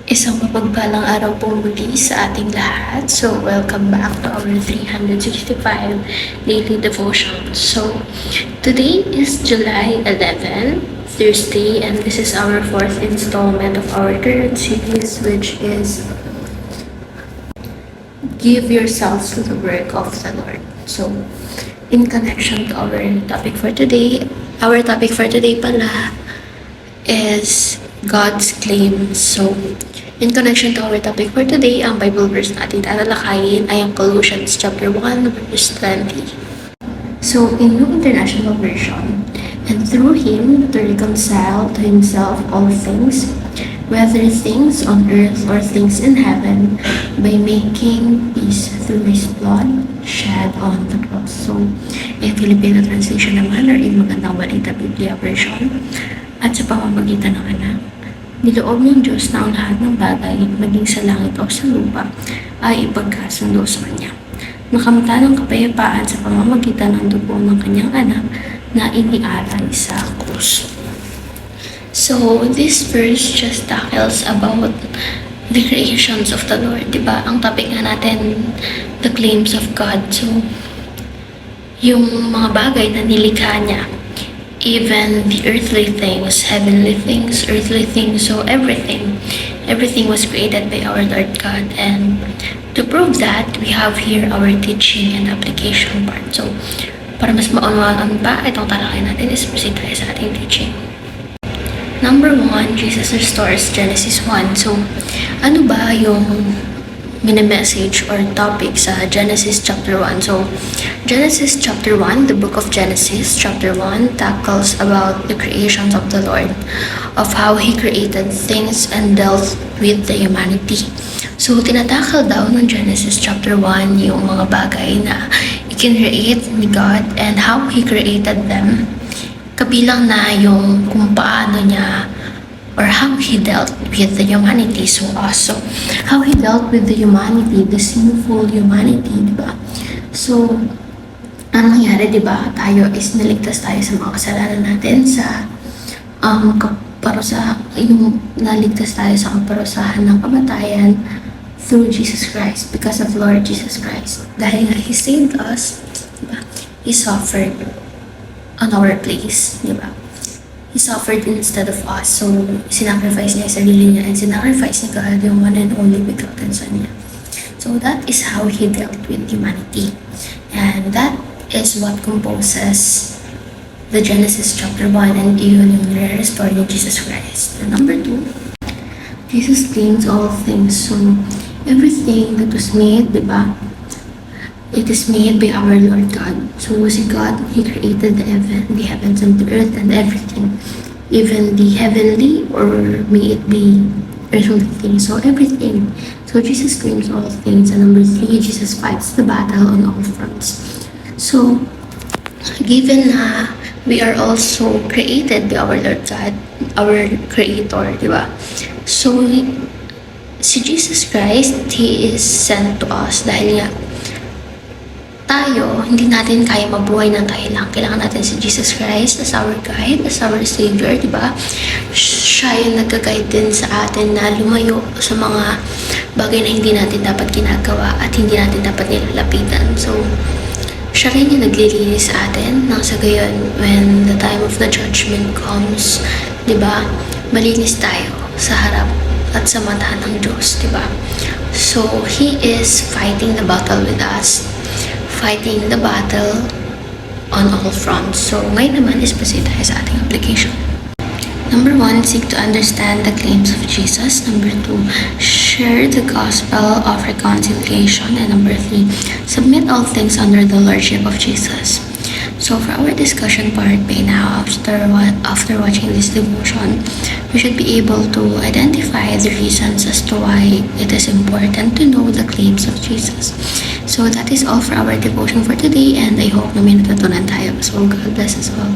Isang mapagpalang araw po muli sa ating lahat. So, welcome back to our 365 daily devotion. So, today is July 11, Thursday, and this is our fourth installment of our current series, which is Give Yourselves to the Work of the Lord. So, in connection to our topic for today pala is God's claims. So, in connection to our topic for today, ang Bible verse natin tatalakayin ay ang Colossians chapter 1, verse 20. So, in New International Version, and through Him to reconcile to Himself all things, whether things on earth or things in heaven, by making peace through His blood shed on the cross. So, in Filipino translation naman, or in Magandang Balita Biblia version, at sa pamamagitan ng anak, niloob ng Diyos na ang lahat ng bagay, maging sa langit o sa lupa, ay ipagkasundo sa Kanya. Nakamta ng kapayapaan sa pamamagitan ng dugo ng Kanyang anak na inialay sa krus. So, this verse just tackles about the creations of the Lord, diba? Ang topic nga natin, the claims of God. So, yung mga bagay na nilikha niya, even the earthly things, heavenly things, earthly things, so everything was created by our Lord God. And to prove that, we have here our teaching and application part. So, para mas maunawaan pa itong talakay natin, is proceed tayo sa ating teaching. Number 1, Jesus restores Genesis 1. So, ano ba yung mini-message or topic sa Genesis chapter 1? So, Genesis chapter 1, the book of Genesis chapter 1 tackles about the creations of the Lord, of how He created things and dealt with the humanity. So, tinatakal daw ng Genesis chapter 1 yung mga bagay na i-create ni God and how He created them. Kabilang na yung kung paano niya or how He dealt with the humanity. So, also, how He dealt with the humanity, the sinful humanity, diba? So, ang nangyari, diba, tayo is naligtas tayo sa mga kasalanan natin sa yung naligtas tayo sa kaparusahan ng kamatayan through Jesus Christ, because of Lord Jesus Christ. Dahil nga He saved us, diba? He suffered on our place, diba? He suffered instead of us. So, sinacrifice niya yung sarili niya and sinacrifice ni God yung one and only begotten Son niya. So, that is how He dealt with humanity. And that is what composes the Genesis chapter 1 and even yung restore ni Jesus Christ. And number 2, Jesus claims all things. So, everything that was made, diba? It is made by our Lord God. So, si God, He created the heavens and the earth and everything. Even the heavenly, or may it be earthly things. So, everything. So, Jesus claims all things. And number 3, Jesus fights the battle on all fronts. So, given na we are also created by our Lord God, our Creator, di ba? So, si Jesus Christ, He is sent to us dahil nga tayo, hindi natin kaya mabuhay ng tayo lang. Kailangan natin si Jesus Christ as our guide, as our Savior, di ba? Siya yung nag-guide din sa atin na lumayo sa mga bagay na hindi natin dapat ginagawa at hindi natin dapat nilalapitan. So, siya rin yung naglilinis sa atin nang sa gayon, when the time of the judgment comes, di ba? Malinis tayo sa harap at sa mata ng Diyos, di ba? So, He is fighting the battle with us, fighting the battle on all fronts. So, ngayon naman is proceed tayo sa ating application. Number 1, seek to understand the claims of Jesus. Number 2, share the gospel of reconciliation. And number 3, submit all things under the lordship of Jesus. So, for our discussion part by now, after watching this devotion, we should be able to identify the reasons as to why it is important to know the claims of Jesus. So, that is all for our devotion for today, and I hope na may natutunan tayo. So, God bless us all.